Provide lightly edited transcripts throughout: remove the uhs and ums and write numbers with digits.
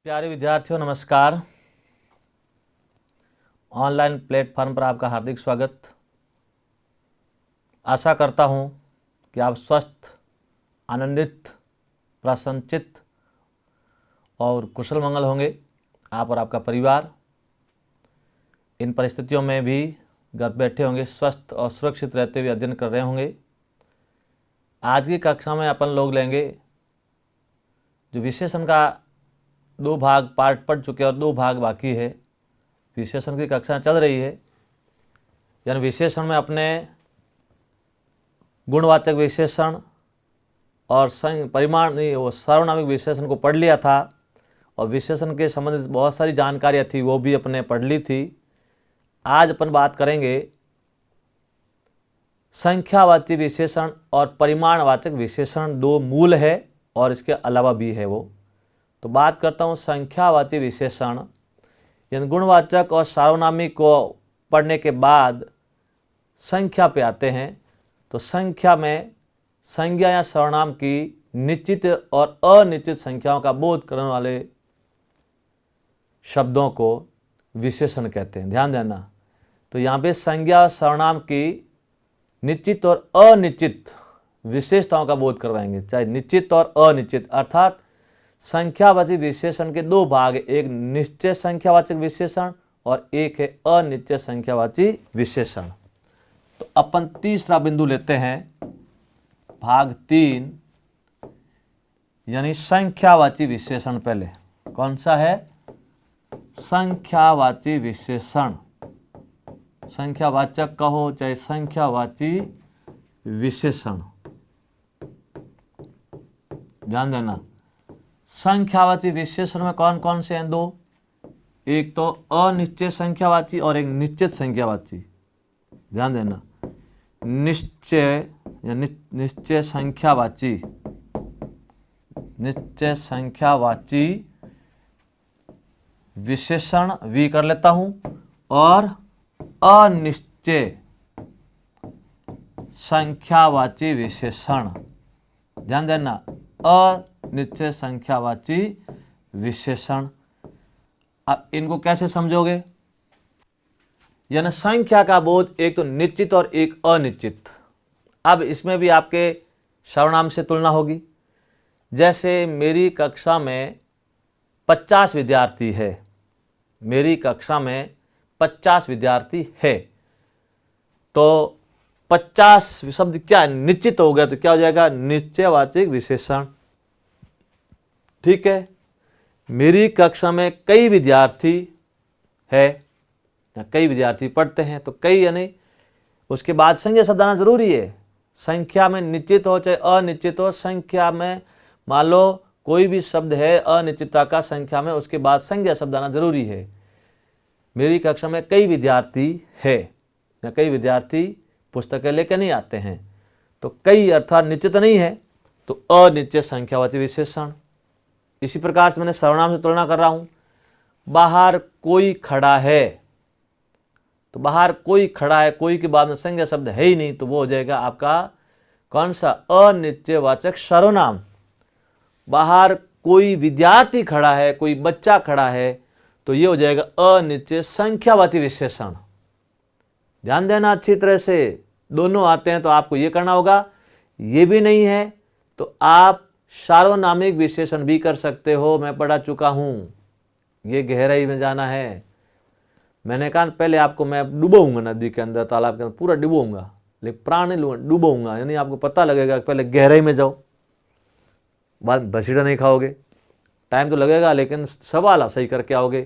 प्यारे विद्यार्थियों नमस्कार। ऑनलाइन प्लेटफॉर्म पर आपका हार्दिक स्वागत। आशा करता हूं कि आप स्वस्थ, आनंदित, प्रसन्नचित्त और कुशल मंगल होंगे, आप और आपका परिवार। इन परिस्थितियों में भी घर बैठे होंगे, स्वस्थ और सुरक्षित रहते हुए अध्ययन कर रहे होंगे। आज की कक्षा में अपन लोग लेंगे जो विशेषण का 2 भाग पार्ट पढ़ चुके और 2 भाग बाकी है। विशेषण की कक्षा चल रही है, यानी विशेषण में अपने गुणवाचक विशेषण और परिमाण नहीं, वो सार्वनामिक विशेषण को पढ़ लिया था और विशेषण के संबंधित बहुत सारी जानकारियाँ थी, वो भी अपने पढ़ ली थी। आज अपन बात करेंगे संख्यावाची विशेषण और परिमाणवाचक विशेषण। 2 मूल है और इसके अलावा भी है वो। तो बात करता हूँ संख्यावाची विशेषण, यानी गुणवाचक और सार्वनामिक को पढ़ने के बाद संख्या पे आते हैं। तो संख्या में संज्ञा या सर्वनाम की निश्चित और अनिश्चित संख्याओं का बोध करने वाले शब्दों को विशेषण कहते हैं। ध्यान देना। तो यहाँ पे संज्ञा और सर्वनाम की निश्चित और अनिश्चित विशेषताओं का बोध करवाएंगे, चाहे निश्चित और अनिश्चित। अर्थात संख्यावाची विशेषण के 2 भाग, एक निश्चय संख्यावाचक विशेषण और एक है अनिश्चय संख्यावाची विशेषण। तो अपन तीसरा बिंदु लेते हैं, भाग 3, यानी संख्यावाची विशेषण। पहले कौन सा है? संख्यावाची विशेषण। संख्यावाचक कहो चाहे संख्यावाची विशेषण, ध्यान देना। संख्यावाची विशेषण में कौन कौन से हैं? 2, एक तो अनिश्चय संख्यावाची और एक निश्चित संख्यावाची। ध्यान देना। निश्चय या निश्चय संख्यावाची, निश्चय संख्यावाची विशेषण वी कर लेता हूं, और अनिश्चय संख्यावाची विशेषण। ध्यान देना, अनिश्चय संख्यावाची विशेषण। अब इनको कैसे समझोगे? यानी संख्या का बोध एक तो निश्चित और एक अनिश्चित। अब इसमें भी आपके सर्वनाम से तुलना होगी। जैसे मेरी कक्षा में 50 विद्यार्थी है, मेरी कक्षा में 50 विद्यार्थी है, तो 50 शब्द क्या निश्चित हो गया, तो क्या हो जाएगा? निश्चयवाचक विशेषण। ठीक है। मेरी कक्षा में कई विद्यार्थी है, कई विद्यार्थी पढ़ते हैं, तो कई यानी उसके बाद संज्ञा शब्द आना जरूरी है। संख्या में निश्चित हो चाहे अनिश्चित हो, संख्या में मान लो कोई भी शब्द है अनिश्चितता का, संख्या में उसके बाद संज्ञा शब्द आना जरूरी है। मेरी कक्षा में कई विद्यार्थी है या कई विद्यार्थी पुस्तकें लेकर नहीं आते हैं, तो कई अर्थात निश्चित नहीं है, तो अनिश्चित संख्यावाची विशेषण। इसी प्रकार से मैंने सर्वनाम से तुलना कर रहा हूं। बाहर कोई खड़ा है, तो बाहर कोई खड़ा है, कोई के बाद में संज्ञा शब्द है ही नहीं, तो वो हो जाएगा आपका कौन सा? अनिश्चयवाचक सर्वनाम। बाहर कोई विद्यार्थी खड़ा है, कोई बच्चा खड़ा है, तो ये हो जाएगा अनिश्चय संख्यावाची विशेषण। ध्यान देना अच्छी तरह से, दोनों आते हैं तो आपको ये करना होगा। ये भी नहीं है तो आप सार्वनामिक विशेषण भी कर सकते हो। मैं पढ़ा चुका हूं, ये गहराई में जाना है। मैंने कहा पहले आपको मैं डुबोऊंगा नदी के अंदर, तालाब के अंदर पूरा डुबोऊंगा, लेकिन प्राण नहीं लूंगा, डुबोऊंगा। यानी आपको पता लगेगा पहले गहराई में जाओ, बाद बसीड़ा नहीं खाओगे। टाइम तो लगेगा लेकिन सवाल आप सही करके आओगे,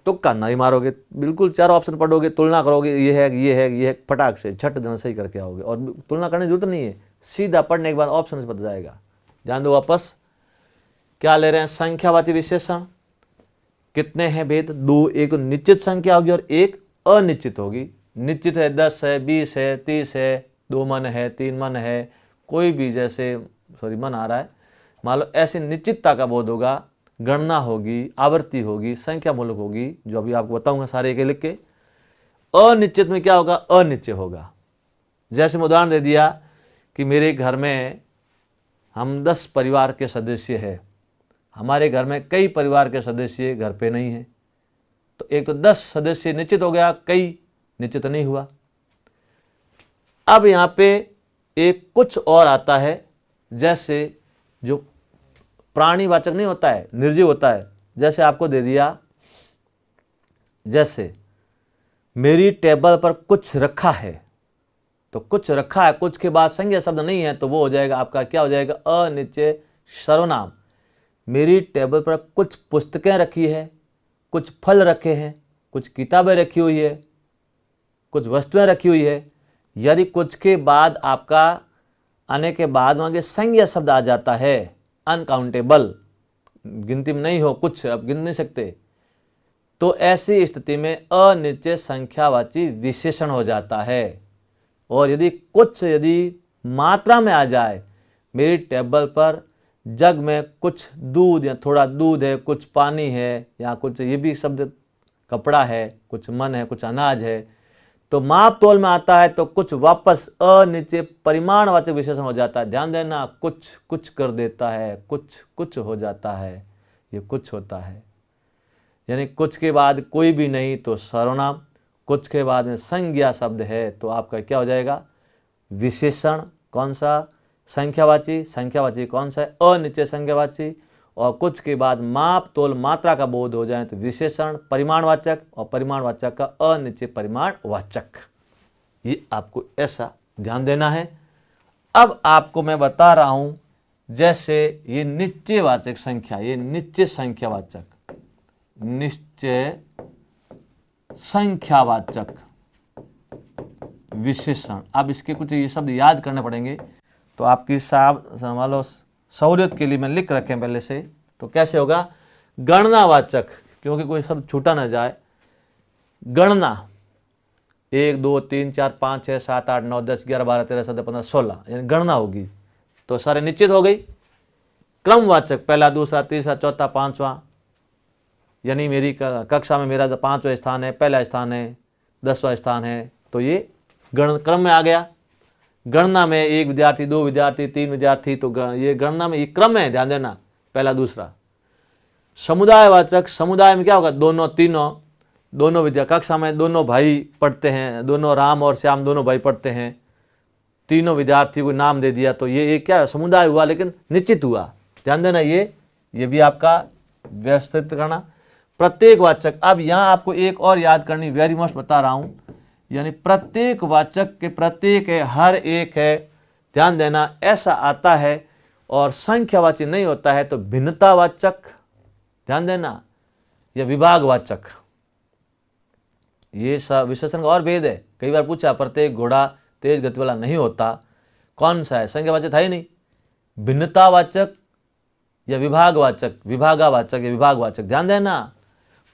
तुक्का नहीं मारोगे, बिल्कुल 4 ऑप्शन पढ़ोगे, तुलना करोगे, ये है ये है ये है, फटाक से झट जन सही करके आओगे। और तुलना करने की जरूरत नहीं है, सीधा पढ़ने के बाद ऑप्शन से बता जाएगा। ध्यान दो। वापस क्या ले रहे हैं? संख्यावाची विशेषण। कितने हैं भेद? 2, एक तो निश्चित संख्या होगी और एक अनिश्चित होगी। निश्चित है 10 है, 20 है, 30 है, 2 मन है, 3 मन है, कोई भी, जैसे मन आ रहा है, मान लो ऐसी निश्चितता का बोध होगा, गणना होगी, आवृत्ति होगी, संख्या मूलक होगी, जो अभी आपको बताऊंगा सारे के लिख के। अनिश्चित में क्या होगा? अनिश्चय होगा। जैसे मैं उदाहरण दे दिया कि मेरे घर में हम 10 परिवार के सदस्य हैं, हमारे घर में कई परिवार के सदस्य घर पे नहीं है, तो एक तो 10 सदस्य निश्चित हो गया, कई निश्चित नहीं हुआ। अब यहाँ पे एक कुछ और आता है, जैसे जो प्राणीवाचक नहीं होता है, निर्जीव होता है। जैसे आपको दे दिया, जैसे मेरी टेबल पर कुछ रखा है, तो कुछ रखा है, कुछ के बाद संज्ञा शब्द नहीं है, तो वो हो जाएगा आपका, क्या हो जाएगा, अनिश्चय सर्वनाम। मेरी टेबल पर कुछ पुस्तकें रखी है, कुछ फल रखे हैं, कुछ किताबें रखी हुई है, कुछ वस्तुएं रखी हुई है। यदि कुछ के बाद आपका आने के बाद वहाँ संज्ञा शब्द आ जाता है, अनकाउंटेबल, गिनती में नहीं हो, कुछ अब गिन नहीं सकते, तो ऐसी स्थिति में अनिश्चय संख्यावाची विशेषण हो जाता है। और यदि कुछ मात्रा में आ जाए, मेरी टेबल पर जग में कुछ दूध या थोड़ा दूध है, कुछ पानी है, या कुछ ये भी शब्द कपड़ा है, कुछ मन है, कुछ अनाज है, तो माप तोल में आता है, तो कुछ वापस अनिश्चय परिमाणवाचक विशेषण हो जाता है। ध्यान देना, कुछ कुछ कर देता है, कुछ कुछ हो जाता है, ये कुछ होता है। यानी कुछ के बाद कोई भी नहीं तो सर्वनाम, कुछ के बाद में संज्ञा शब्द है तो आपका क्या हो जाएगा, विशेषण। कौन सा, संख्यावाची। संख्यावाची कौन सा है, अनिश्चय संख्यावाची। और कुछ के बाद माप तोल मात्रा का बोध हो जाए तो विशेषण परिमाणवाचक, और परिमाणवाचक का अनिश्चय परिमाणवाचक। ये आपको ऐसा ध्यान देना है। अब आपको मैं बता रहा हूं, जैसे ये निश्चयवाचक संख्या, ये निश्चय संख्यावाचक, निश्चय संख्यावाचक विशेषण। अब इसके कुछ ये शब्द याद करने पड़ेंगे, तो आपकी मान सहूलियत के लिए मैं लिख रखे पहले से। तो कैसे होगा, गणनावाचक, क्योंकि कोई शब्द छूटा ना जाए। गणना 1 2 3 4 5 6 7 8 9 10 11 12 13 14 15 16, यानी गणना होगी, तो सारे निश्चित हो गई। क्रमवाचक, पहला दूसरा तीसरा चौथा पांचवा, यानी मेरी कक्षा में मेरा 5वां स्थान है, पहला स्थान है, 10वां स्थान है, तो ये गण क्रम में आ गया। गणना में 1 विद्यार्थी 2 विद्यार्थी 3 विद्यार्थी, तो ये गणना में ये क्रम है, ध्यान देना, पहला दूसरा। समुदायवाचक, समुदाय में क्या होगा, दोनों तीनों, दोनों कक्षा में दोनों भाई पढ़ते हैं, दोनों राम और श्याम दोनों भाई पढ़ते हैं, तीनों विद्यार्थी को नाम दे दिया, तो ये क्या समुदाय हुआ, लेकिन निश्चित हुआ। ध्यान देना, ये भी आपका व्यवस्थित करना। प्रत्येकवाचक, अब यहाँ आपको एक और याद करनी, वेरी मस्ट बता रहा हूँ, यानी प्रत्येक वाचक के प्रत्येक है, हर एक है, ध्यान देना, ऐसा आता है। और संख्यावाची नहीं होता है तो भिन्नतावाचक, ध्यान देना, या विभागवाचक। ये सब विशेषण का और भेद है। कई बार पूछा, प्रत्येक घोड़ा तेज गति वाला नहीं होता, कौन सा है, संख्यावाचक था ही नहीं, भिन्नतावाचक या विभागवाचक, विभागावाचक या विभागवाचक। ध्यान देना,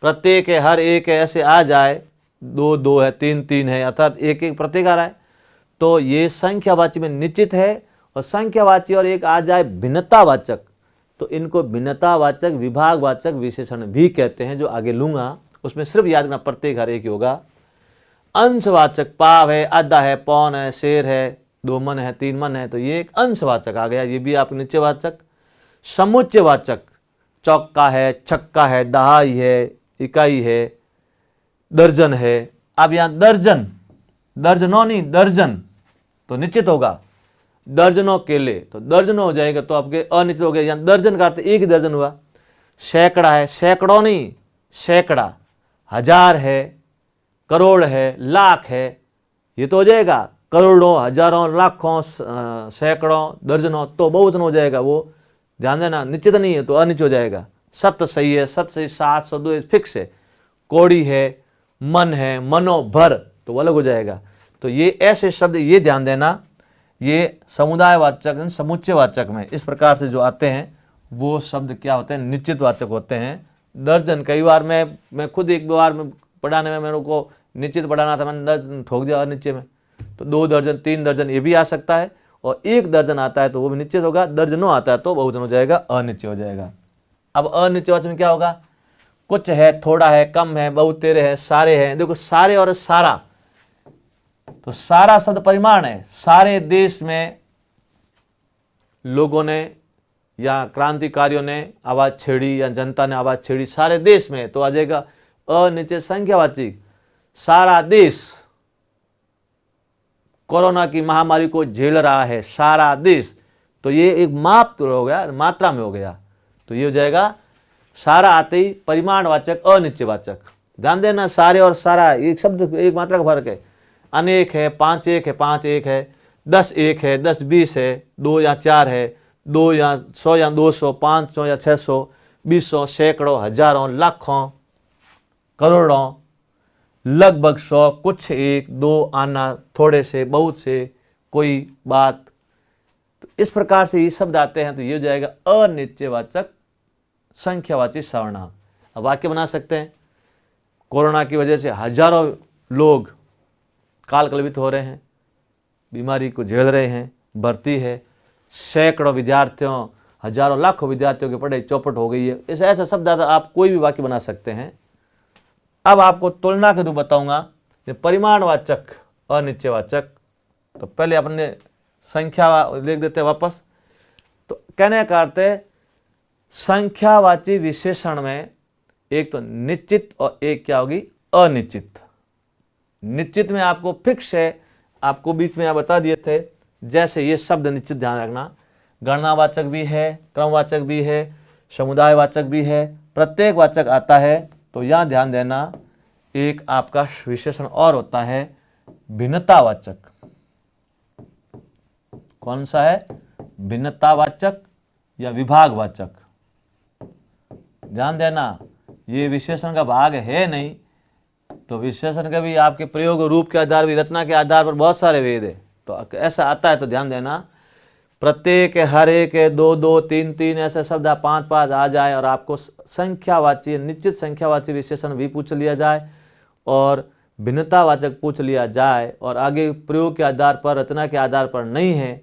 प्रत्येक है, हर एक है, ऐसे आ जाए, 2 2 है, 3 3 है, अर्थात एक एक प्रत्येक आ रहा है, तो ये संख्यावाची में निश्चित है। और संख्यावाची और एक आ जाए भिन्नतावाचक, तो इनको भिन्नतावाचक विभागवाचक विशेषण भी कहते हैं, जो आगे लूंगा। उसमें सिर्फ याद रखना, प्रत्येक हर एक ही होगा। अंशवाचक, पाव है, आधा है, पौन है, शेर है, 2 मन है, 3 मन है, तो ये एक अंशवाचक आ गया, ये भी आप निश्चयवाचक। समुच्चयवाचक, चौका है, छक्का है, दहाई है, इकाई है, दर्जन है। अब यहां दर्जन, दर्जनों नहीं, दर्जन, तो निश्चित होगा। दर्जनों केले, तो दर्जनों हो जाएगा, तो आपके अनिश्चित हो गया। यहां दर्जन का अर्थ एक ही दर्जन हुआ। सैकड़ा है, सैकड़ों नहीं, सैकड़ा। हजार है, करोड़ है, लाख है, ये तो हो जाएगा करोड़ों, हजारों, लाखों, सैकड़ों, दर्जनों, तो बहुवचन हो जाएगा वो। ध्यान देना, निश्चित नहीं है तो अनिश्चित हो जाएगा। सत सही है, सत सही, 702 फिक्स है। कोड़ी है, मन है, मनो भर, तो वो अलग हो जाएगा। तो ये ऐसे शब्द, ये ध्यान देना, ये समुदायवाचक, समुच्चयवाचक में इस प्रकार से जो आते हैं वो शब्द क्या होते हैं, निश्चितवाचक होते हैं। दर्जन, कई बार मैं खुद एक बार में पढ़ाने में मेरे को निश्चित पढ़ाना था, मैंने दर्जन ठोक दिया नीचे में, तो 2 दर्जन 3 दर्जन ये भी आ सकता है। और 1 दर्जन आता है तो वो भी निश्चित होगा, दर्जनों आता है तो बहुवचन हो जाएगा, अनिश्चित हो जाएगा। अब अनिश्चयवाचक में क्या होगा, कुछ है, थोड़ा है, कम है, बहुत, तेरे है, सारे हैं। देखो सारे और सारा, तो सारा शब्द परिमाण है। सारे देश में लोगों ने या क्रांतिकारियों ने आवाज़ छेड़ी या जनता ने आवाज़ छेड़ी सारे देश में, तो आ जाएगा अनिश्चित संख्यावाची। सारा देश कोरोना की महामारी को झेल रहा है, सारा देश, तो ये एक माप तो हो गया, मात्रा में हो गया, तो ये हो जाएगा सारा आते ही परिमाणवाचक अनिश्चयवाचक। ध्यान देना, सारे और सारा एक शब्द एक मात्रा का फर्क है। अनेक है, 5 एक है, 5 एक है, 10 एक है, 10 20 है, 2 या 4 है, 2 या 100 या 200, 500 या 600, 200, सैकड़ों, हजारों, लाखों, करोड़ों, लगभग 100, कुछ एक, 2, आना, थोड़े से, बहुत से, कोई बात, तो इस प्रकार से ये शब्द आते हैं। तो ये हो जाएगा अनिश्चयवाचक संख्यावाची सर्वनाम। अब वाक्य बना सकते हैं, कोरोना की वजह से हजारों लोग काल कलवित हो रहे हैं, बीमारी को झेल रहे हैं, भर्ती है, सैकड़ों विद्यार्थियों, हजारों लाखों विद्यार्थियों की पढ़ाई चौपट हो गई है। इस ऐसा शब्द आता, आप कोई भी वाक्य बना सकते हैं। अब आपको तुलना के रूप बताऊंगा, परिमाणवाचक अनिश्चयवाचक। तो पहले अपने संख्या लिख देते हैं वापस। तो कहने का अर्थ है संख्यावाची विशेषण में एक तो निश्चित और एक क्या होगी अनिश्चित। निश्चित में आपको फिक्स है, आपको बीच में यहाँ बता दिए थे, जैसे ये शब्द निश्चित ध्यान रखना, गणनावाचक भी है, क्रमवाचक भी है, समुदायवाचक भी है, प्रत्येक वाचक आता है। तो यहाँ ध्यान देना, एक आपका विशेषण और होता है भिन्नतावाचक। कौन सा है? भिन्नतावाचक या विभागवाचक। ध्यान देना, ये विशेषण का भाग है नहीं, तो विशेषण का भी आपके प्रयोग रूप के आधार, भी रचना के आधार पर बहुत सारे वेद है। तो ऐसा आता है तो ध्यान देना, प्रत्येक हर एक 2 2 3 3 ऐसे शब्द 5 5 आ जाए और आपको संख्यावाची निश्चित संख्यावाची विशेषण भी पूछ लिया जाए और भिन्नतावाचक पूछ लिया जाए और आगे प्रयोग के आधार पर, रचना के आधार पर नहीं है,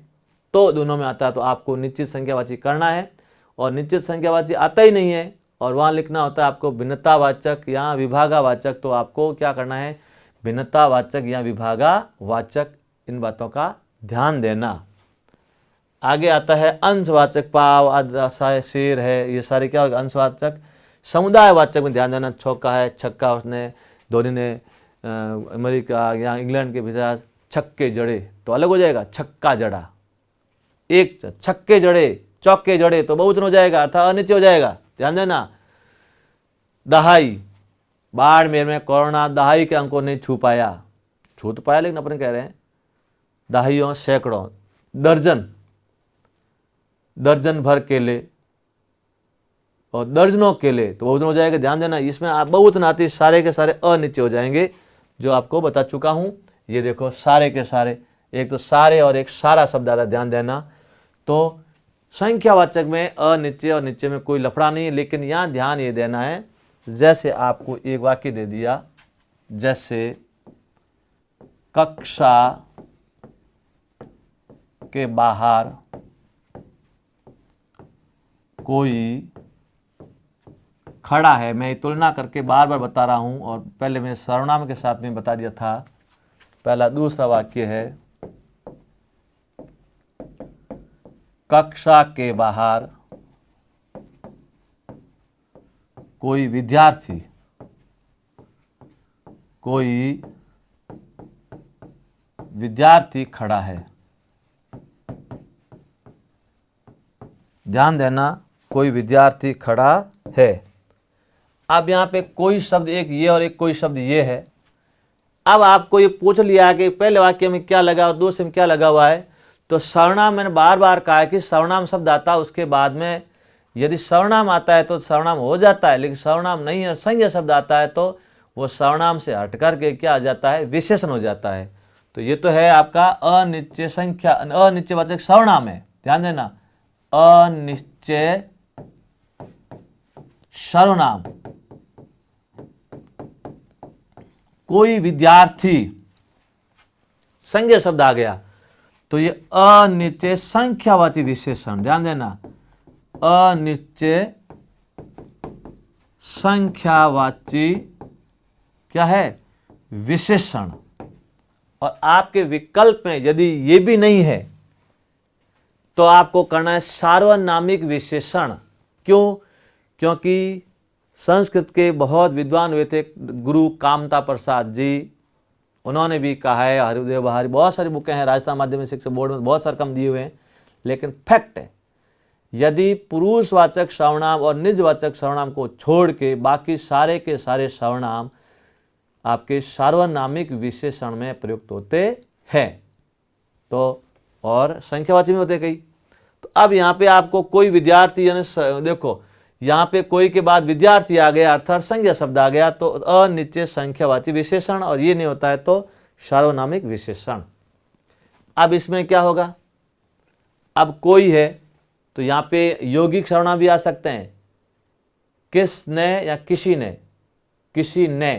तो दोनों में आता है, तो आपको निश्चित संख्यावाची करना है। और निश्चित संख्यावाची आता ही नहीं है और वहाँ लिखना होता है आपको भिन्नतावाचक या विभागावाचक, तो आपको क्या करना है? भिन्नतावाचक या विभागावाचक। इन बातों का ध्यान देना। आगे आता है अंशवाचक, पाव, आधा, शेर है, ये सारे क्या होगा? अंशवाचक। समुदायवाचक में ध्यान देना, चौका है, छक्का, उसने धोनी ने अमेरिका या इंग्लैंड के भीतर छक्के जड़े, तो अलग हो जाएगा छक्का जड़ा। एक छक्के जड़े, चौके जड़े, तो बहुवचन हो जाएगा, अर्थात अनिश्चय हो जाएगा। ध्यान देना। दहाई, बाड़मेर में कोरोना दहाई के अंकों ने छू पाया, छू तो पाया लेकिन अपन कह रहे हैं दहाइयों, सैकड़ों, दर्जन, दर्जन भर केले और दर्जनों केले, तो बहुवचन हो जाएगा। ध्यान देना, इसमें आप बहुवचन आती, सारे के सारे अनिश्चय हो जाएंगे, जो आपको बता चुका हूं। ये देखो सारे के सारे, एक तो सारे और एक सारा शब्द आता, ध्यान देना। तो संख्यावाचक में अनिश्चय और निश्चय में कोई लफड़ा नहीं है, लेकिन यहाँ ध्यान ये देना है, जैसे आपको एक वाक्य दे दिया, जैसे कक्षा के बाहर कोई खड़ा है। मैं तुलना करके बार बार बता रहा हूं और पहले मैं सर्वनाम के साथ में बता दिया था। पहला दूसरा वाक्य है कक्षा के बाहर कोई विद्यार्थी, कोई विद्यार्थी खड़ा है। ध्यान देना, कोई विद्यार्थी खड़ा है। अब यहाँ पे कोई शब्द एक ये और एक कोई शब्द ये है। अब आपको ये पूछ लिया कि पहले वाक्य में क्या लगा और दूसरे में क्या लगा हुआ है, तो सर्वनाम मैंने बार बार कहा है कि सर्वनाम शब्द आता है, उसके बाद में यदि सर्वनाम आता है तो सर्वनाम हो जाता है, लेकिन सर्वनाम नहीं है, संज्ञा शब्द आता है तो वो सर्वनाम से हट करके क्या आ जाता है? विशेषण हो जाता है। तो ये तो है आपका अनिश्चय संख्या, अनिश्चयवाचक सर्वनाम है। ध्यान देना, अनिश्चय सर्वनाम। कोई विद्यार्थी, संज्ञा शब्द आ गया, तो ये अनिश्चय संख्यावाची विशेषण। ध्यान देना, अनिश्चय संख्यावाची क्या है? विशेषण। और आपके विकल्प में यदि ये भी नहीं है तो आपको करना है सार्वनामिक विशेषण। क्यों? क्योंकि संस्कृत के बहुत विद्वान हुए थे गुरु कामता प्रसाद जी, उन्होंने भी कहा है, हरिदेव बहारी, बहुत सारी बुकें हैं, राजस्थान माध्यमिक शिक्षा बोर्ड में बहुत सारे कम दिए हुए हैं, लेकिन फैक्ट है यदि पुरुषवाचक सर्वनाम और निजवाचक सर्वनाम को छोड़ के बाकी सारे के सारे सर्वनाम आपके सार्वनामिक विशेषण में प्रयुक्त होते हैं, तो और संख्यावाची में होते कई। तो अब यहाँ पे आपको कोई विद्यार्थी, यानी देखो यहाँ पे कोई के बाद विद्यार्थी आ गया अर्थात संज्ञा शब्द आ गया तो अनिश्चित संख्यावाची विशेषण, और ये नहीं होता है तो सार्वनामिक विशेषण। अब इसमें क्या होगा, अब कोई है तो यहाँ पे यौगिक सर्वनाम भी आ सकते हैं, किसने या किसी ने, किसी ने,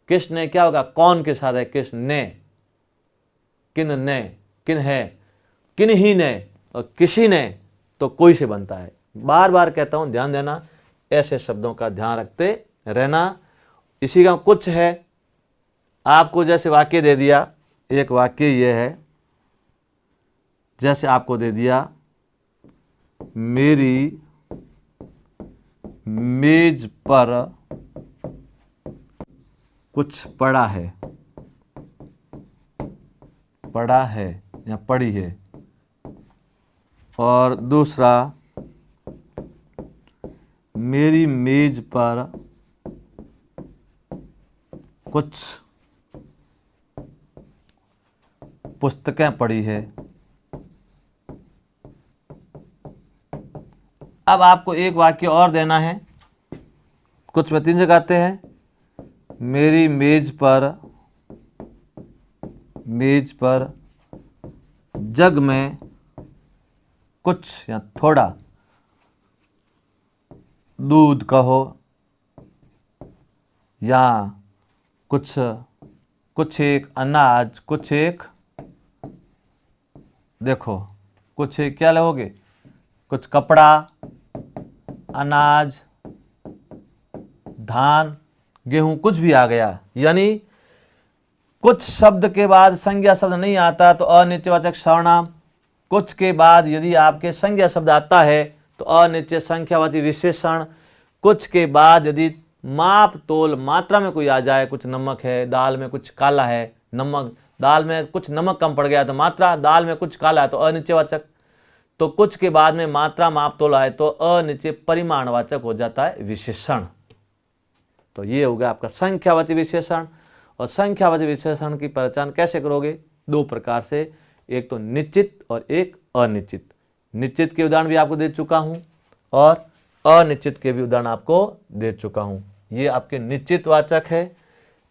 किसने क्या होगा, कौन के साथ है, किसने, किन ने, किन है, किन ही ने, और किसी ने तो कोई से बनता है। बार बार कहता हूं ध्यान देना, ऐसे शब्दों का ध्यान रखते रहना। इसी का कुछ है, आपको जैसे वाक्य दे दिया, एक वाक्य ये है, जैसे आपको दे दिया मेरी मेज पर कुछ पड़ा है, पड़ा है या पड़ी है, और दूसरा मेरी मेज पर कुछ पुस्तकें पड़ी है। अब आपको एक वाक्य और देना है, कुछ में 3 जगह आते हैं, मेरी मेज पर जग में कुछ या थोड़ा दूध कहो, या कुछ एक अनाज, कुछ एक, देखो कुछ एक क्या लोगे, कुछ कपड़ा, अनाज, धान, गेहूं, कुछ भी आ गया। यानी कुछ शब्द के बाद संज्ञा शब्द नहीं आता तो अनिश्चयवाचक सर्वनाम, कुछ के बाद यदि आपके संज्ञा शब्द आता है तो अनिश्चय संख्यावाची विशेषण, कुछ के बाद यदि माप तोल मात्रा में कोई आ जाए, कुछ नमक है, दाल में कुछ काला है, नमक, दाल में कुछ नमक कम पड़ गया तो मात्रा, दाल में कुछ काला है तो अनिश्चयवाचक, तो कुछ के बाद में मात्रा माप तोल आए तो अनिश्चय परिमाणवाचक हो जाता है विशेषण। तो ये हो गया आपका संख्यावाची विशेषण। और संख्यावाची विशेषण की पहचान कैसे करोगे, 2 प्रकार से, एक तो निश्चित और एक अनिश्चित। निश्चित के उदाहरण भी आपको दे चुका हूं और अनिश्चित के भी उदाहरण आपको दे चुका हूं। ये आपके निश्चित वाचक है,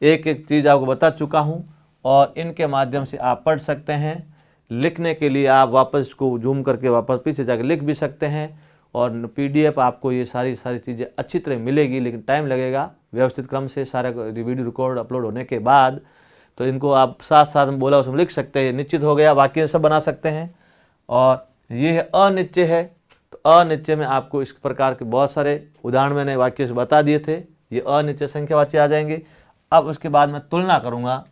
एक एक चीज आपको बता चुका हूं और इनके माध्यम से आप पढ़ सकते हैं। लिखने के लिए आप वापस इसको जूम करके वापस पीछे जाकर लिख भी सकते हैं, और PDF आपको ये सारी चीज़ें अच्छी तरह मिलेगी, लेकिन टाइम लगेगा। व्यवस्थित क्रम से सारा वीडियो रिकॉर्ड अपलोड होने के बाद तो इनको आप साथ साथ में बोला उसमें लिख सकते हैं। निश्चित हो गया, वाक्य सब बना सकते हैं। और ये है अनिश्चय है, तो अनिश्चय में आपको इस प्रकार के बहुत सारे उदाहरण मैंने वाक्य से बता दिए थे, ये अनिश्चय संख्यावाची आ जाएंगे। अब उसके बाद मैं तुलना करूँगा,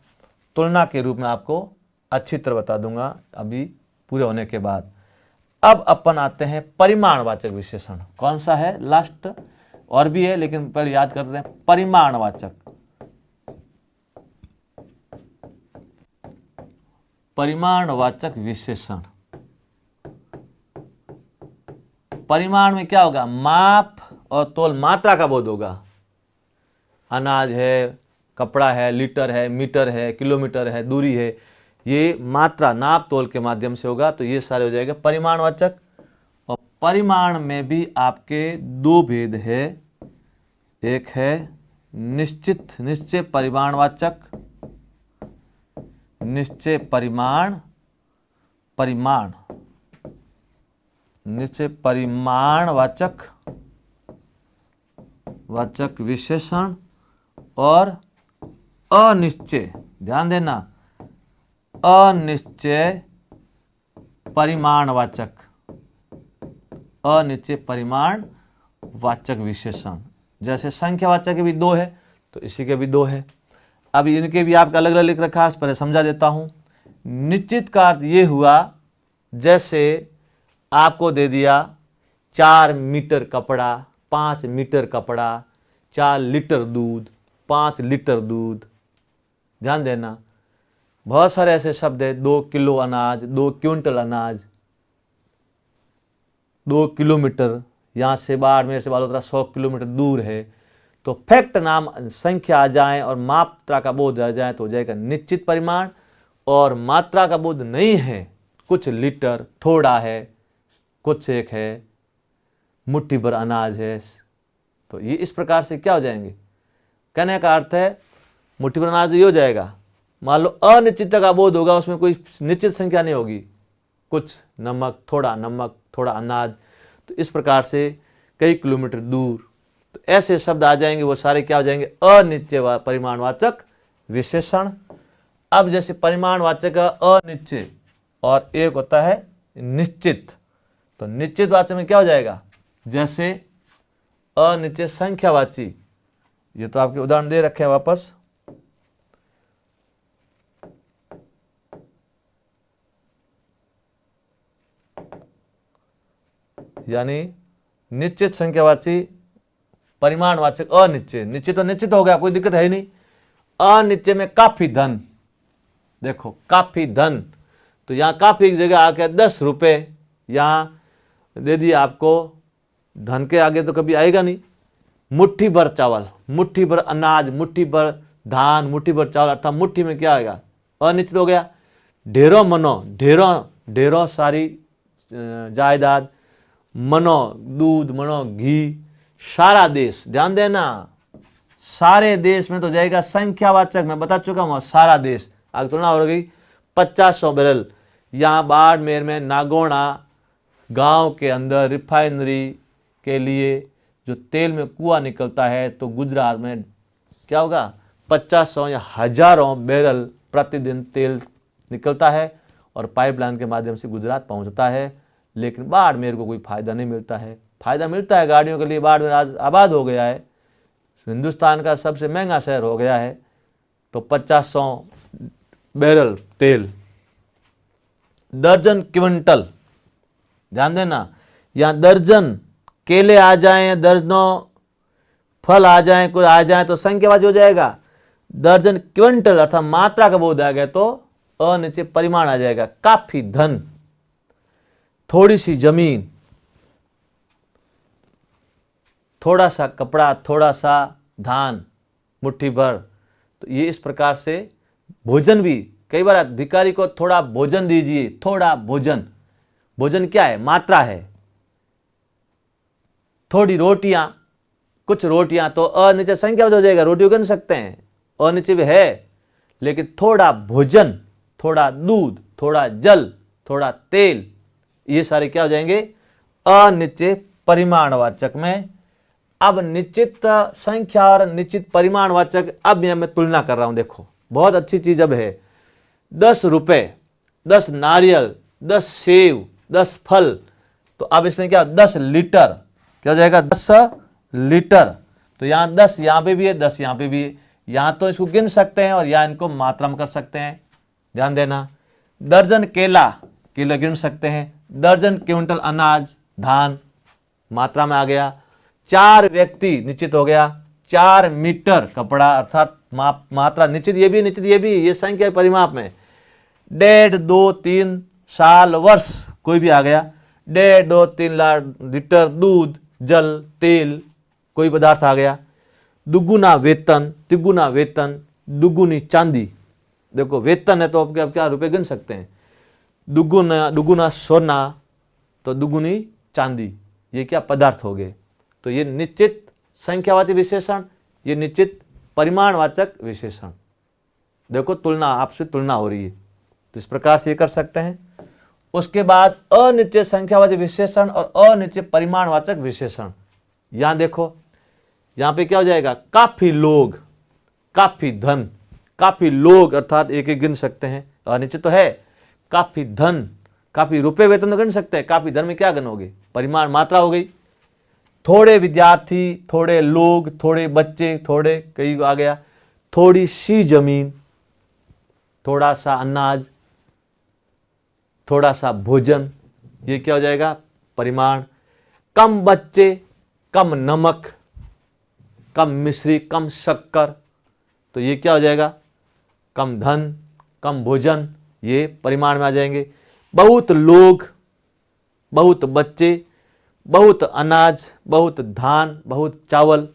तुलना के रूप में आपको अच्छी तरह बता दूंगा अभी पूरे होने के बाद। अब अपन आते हैं परिमाणवाचक विशेषण। कौन सा है, लास्ट और भी है लेकिन पहले याद करते हैं। परिमाणवाचक, परिमाणवाचक विशेषण। परिमाण में क्या होगा, माप और तोल, मात्रा का बोध होगा। अनाज है, कपड़ा है, लीटर है, मीटर है, किलोमीटर है, दूरी है, ये मात्रा नाप तोल के माध्यम से होगा, तो ये सारे हो जाएगा परिमाणवाचक। और परिमाण में भी आपके 2 भेद है, एक है निश्चित, निश्चय परिमाणवाचक, निश्चय परिमाण, परिमाण, निश्चय परिमाणवाचक वाचक विशेषण, और अनिश्चय, ध्यान देना, अनिश्चय परिमाणवाचक, अनिश्चय परिमाणवाचक विशेषण। जैसे संख्यावाचक के भी 2 है तो इसी के भी 2 है। अब इनके भी आपका अलग अलग लिख रखा है, पहले समझा देता हूं। निश्चित का अर्थ ये हुआ, जैसे आपको दे दिया 4 मीटर कपड़ा, 5 मीटर कपड़ा, 4 लीटर दूध, 5 लीटर दूध। ध्यान देना, बहुत सारे ऐसे शब्द है, 2 किलो अनाज, 2 क्विंटल अनाज, 2 किलोमीटर, यहाँ से बाड़मेर से बालोतरा 100 किलोमीटर दूर है। तो फैक्ट नाम संख्या आ जाए और मात्रा का बोध आ जाए तो हो जाएगा निश्चित परिमाण, और मात्रा का बोध नहीं है, कुछ लीटर, थोड़ा है, कुछ एक है, मुट्ठी भर अनाज है, तो ये इस प्रकार से क्या हो जाएंगे। कहने का अर्थ है मुट्ठी भर अनाज ये हो जाएगा। मान लो अनिश्चितता का बोध होगा, उसमें कोई निश्चित संख्या नहीं होगी, कुछ नमक, थोड़ा अनाज, तो इस प्रकार से कई किलोमीटर दूर, तो ऐसे शब्द आ जाएंगे, वो सारे क्या हो जाएंगे, अनिश्चय परिमाणवाचक विशेषण। अब जैसे परिमाणवाचक अनिश्चय और एक होता है निश्चित, तो निश्चित वाचक में क्या हो जाएगा, जैसे अनिश्चय संख्यावाची, ये तो आपके उदाहरण दे रखे हैं वापस, यानी निश्चित संख्यावाची, परिमाणवाचक अनिश्चय, निश्चित तो निश्चित हो गया, कोई दिक्कत है ही नहीं। अनिश्चय में काफी धन, देखो काफी धन, तो यहां काफी की जगह आके 10 रुपए यहां दे दिया आपको, धन के आगे तो कभी आएगा नहीं। मुट्ठी भर चावल, मुट्ठी भर अनाज, मुट्ठी भर धान, मुट्ठी भर चावल, अर्थात मुट्ठी में क्या आएगा, अनिश्चित हो गया। ढेरों मनो, ढेरों सारी जायदाद, मनो दूध, मनो घी, सारा देश, ध्यान देना, सारे देश में तो जाएगा संख्यावाचक, मैं बता चुका हूं, सारा देश। आगे तुलना हो गई 50-100 बैरल, यहाँ बाड़मेर में नागोना गांव के अंदर रिफाइनरी के लिए जो तेल में कुआं निकलता है, तो गुजरात में क्या होगा, 50-100 या हजारों बैरल प्रतिदिन तेल निकलता है और पाइपलाइन के माध्यम से गुजरात पहुंचता है, लेकिन बाड़मेर को कोई फायदा नहीं मिलता है। फायदा मिलता है गाड़ियों के लिए, बाड़मेर आज आबाद हो गया है, हिंदुस्तान का सबसे महंगा शहर हो गया है, तो 50-100 बैरल तेल, दर्जन क्विंटल, ध्यान देना, यहाँ दर्जन केले आ जाएं, दर्जनों फल आ जाएं, कोई आ जाए तो संख्यावाची हो जाएगा। दर्जन क्विंटल अर्थात मात्रा का बोध आ गया तो अनिश्चित परिमाण आ जाएगा। काफी धन, थोड़ी सी जमीन, थोड़ा सा कपड़ा, थोड़ा सा धान, मुट्ठी भर, तो ये इस प्रकार से भोजन भी, कई बार भिखारी को थोड़ा भोजन दीजिए, थोड़ा भोजन, भोजन क्या है, मात्रा है। थोड़ी रोटियां, कुछ रोटियां, तो अनिश्चित संख्या हो जाएगा, रोटी गिन सकते हैं, अनिश्चित है, लेकिन थोड़ा भोजन, थोड़ा दूध, थोड़ा जल, थोड़ा तेल, ये सारे क्या हो जाएंगे, अनिश्चित परिमाणवाचक में। अब निश्चित संख्या और निश्चित परिमाणवाचक, अब यह मैं तुलना कर रहा हूं, देखो बहुत अच्छी चीज अब है। 10 रुपए, 10 नारियल, 10 सेव, 10 फल, तो अब इसमें क्या, 10 लीटर, क्या हो जाएगा, 10 लीटर, तो यहाँ 10 यहाँ पे भी है, 10 यहाँ पे भी है, यहाँ तो इसको गिन सकते हैं और यहाँ इनको मात्रा में कर सकते हैं, ध्यान देना। दर्जन केला, केला गिन सकते हैं। दर्जन क्विंटल अनाज, धान, मात्रा में आ गया। 4 व्यक्ति, निश्चित हो गया। 4 मीटर कपड़ा, अर्थात मात्रा निश्चित, ये भी निश्चित, ये भी, ये संख्या परिमाप में। 1.5, 2, 3 साल, वर्ष, कोई भी आ गया। 1.5, 2, 3 लीटर दूध, जल, तेल, कोई पदार्थ आ गया। दुगुना वेतन, तिगुना वेतन, दुगुनी चांदी, देखो वेतन है तो अब क्या रुपए गिन सकते हैं। दुगुना सोना, तो दुगुनी चांदी, ये क्या पदार्थ हो गए। तो ये निश्चित संख्यावाचक विशेषण, ये निश्चित परिमाणवाचक विशेषण। देखो तुलना, आपसे तुलना हो रही है, तो इस प्रकार से ये कर सकते हैं। उसके बाद अनिश्चित संख्यावाचक विशेषण और अनिश्चित परिमाणवाचक विशेषण। यहां देखो, यहां पे क्या हो जाएगा, काफी लोग, काफी धन, काफी लोग अर्थात एक एक गिन सकते हैं, अनिश्चित तो है। काफी धन, काफी रुपए वेतन तो गिन सकते हैं, काफी धन में क्या गिनोगे, परिमाण, मात्रा हो गई। थोड़े विद्यार्थी, थोड़े लोग, थोड़े बच्चे, थोड़े, कई आ गया। थोड़ी सी जमीन, थोड़ा सा अनाज, थोड़ा सा भोजन, ये क्या हो जाएगा? परिमाण। कम बच्चे, कम नमक, कम मिश्री, कम शक्कर, तो ये क्या हो जाएगा? कम धन, कम भोजन, ये परिमाण में आ जाएंगे। बहुत लोग, बहुत बच्चे, बहुत अनाज, बहुत धान, बहुत चावल,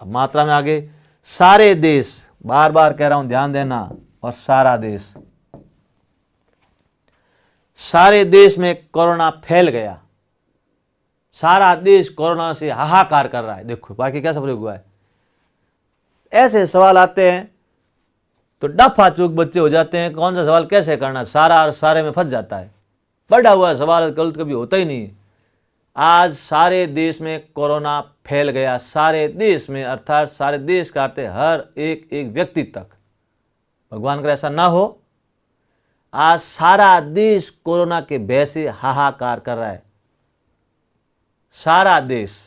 अब मात्रा में आगे। सारे देश, बार बार कह रहा हूं ध्यान देना, और सारा देश, सारे देश में कोरोना फैल गया, सारा देश कोरोना से हाहाकार कर रहा है। देखो बाकी क्या सब हुआ है। ऐसे सवाल आते हैं तो डफा चूक बच्चे हो जाते हैं, कौन सा सवाल कैसे करना, सारा और सारे में फंस जाता है। बढ़ा हुआ सवाल गलत कभी होता ही नहीं। आज सारे देश में कोरोना फैल गया, सारे देश में, अर्थात सारे देश का अर्थ है हर एक एक व्यक्ति तक। भगवान का ऐसा ना हो। आज सारा देश कोरोना के भय से हाहाकार कर रहा है, सारा देश।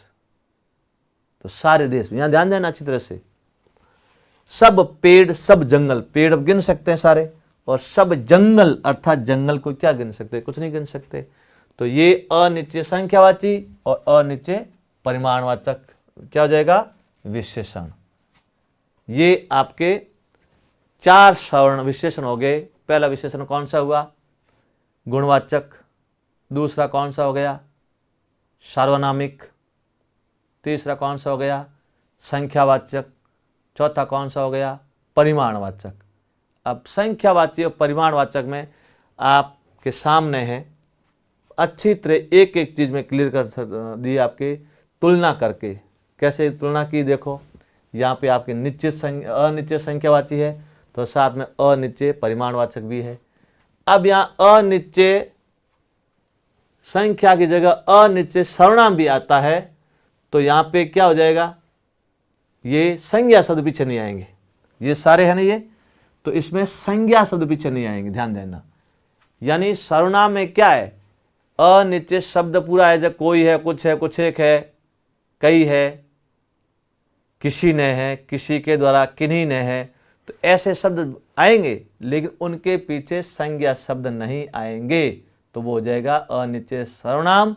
तो सारे देश में, यहां ध्यान देना अच्छी तरह से। सब पेड़, सब जंगल, पेड़ अब गिन सकते हैं सारे, और सब जंगल, अर्थात जंगल को क्या गिन सकते? कुछ नहीं गिन सकते। तो ये अनिश्चय संख्यावाची और अनिश्चय परिमाणवाचक क्या हो जाएगा? विशेषण। ये आपके 4 सवर्ण विशेषण हो गए। पहला विशेषण कौन सा हुआ? गुणवाचक। दूसरा कौन सा हो गया? सार्वनामिक। तीसरा कौन सा हो गया? संख्यावाचक। चौथा कौन सा हो गया? परिमाणवाचक। अब संख्यावाची और परिमाणवाचक में आपके सामने है, अच्छी तरह एक एक चीज में क्लियर कर दी आपकी तुलना करके। कैसे तुलना की? देखो यहाँ पे आपकी निश्चित अनिश्चित संख्यावाची है, तो साथ में अनिश्चित परिमाणवाचक भी है। अब यहाँ अनिश्चित संख्या की जगह अनिश्चित सर्वनाम भी आता है, तो यहाँ पे क्या हो जाएगा? ये संज्ञा शब्द पीछे नहीं आएंगे। ये सारे हैं ना ये, तो इसमें संज्ञा शब्द पीछे नहीं आएंगे, ध्यान देना। यानी सर्वनाम में क्या है? अनिश्चित शब्द पूरा है, जब कोई है, कुछ है, कुछ एक है, कई है, किसी ने है, किसी के द्वारा, किन्हीं ने है, तो ऐसे शब्द आएंगे, लेकिन उनके पीछे संज्ञा शब्द नहीं आएंगे, तो वो हो जाएगा अनिश्चित सर्वनाम।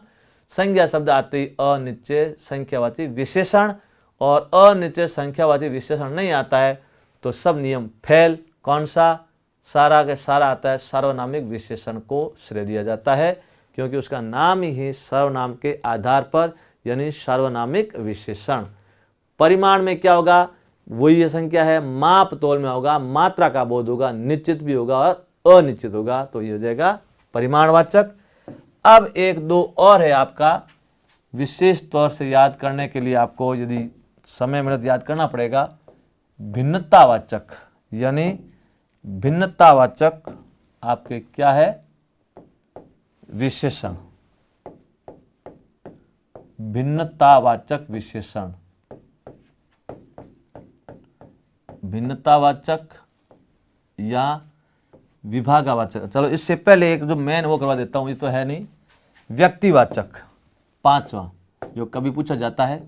संज्ञा शब्द आते ही अनिश्चित संख्यावाची विशेषण, और अनिश्चित संख्यावाची विशेषण नहीं आता है तो सब नियम फेल। कौन सा? सारा के सारा आता है, सार्वनामिक विशेषण को श्रेय दिया जाता है, क्योंकि उसका नाम ही सर्वनाम के आधार पर, यानी सार्वनामिक विशेषण। परिमाण में क्या होगा? वही ये संख्या है, माप तोल में होगा, मात्रा का बोध होगा, निश्चित भी होगा और अनिश्चित होगा, तो ये हो जाएगा परिमाणवाचक। अब एक दो और है आपका, विशेष तौर से याद करने के लिए आपको यदि समय मिनट याद करना पड़ेगा। भिन्नतावाचक, यानी भिन्नतावाचक आपके क्या है? विशेषण। भिन्नतावाचक विशेषण, भिन्नतावाचक या विभागवाचक। चलो इससे पहले एक जो मेन वो करवा देता हूं, ये तो है नहीं। व्यक्तिवाचक, 5वां जो कभी पूछा जाता है,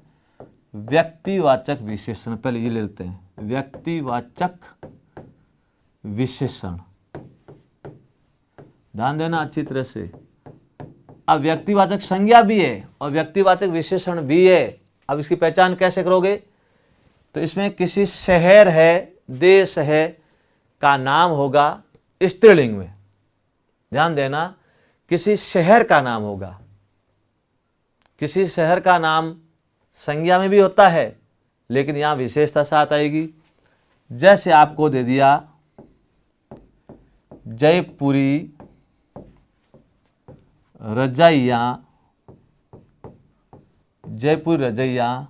व्यक्तिवाचक विशेषण। पहले ये ले लेते हैं, व्यक्तिवाचक विशेषण। ध्यान देना अच्छी तरह से। अब व्यक्तिवाचक संज्ञा भी है और व्यक्तिवाचक विशेषण भी है। अब इसकी पहचान कैसे करोगे? तो इसमें किसी शहर है, देश है का नाम होगा स्त्रीलिंग में। ध्यान देना, किसी शहर का नाम होगा। किसी शहर का नाम संज्ञा में भी होता है, लेकिन यहां विशेषता साथ आएगी। जैसे आपको दे दिया जयपुरी रजाइया, जयपुर रजाइया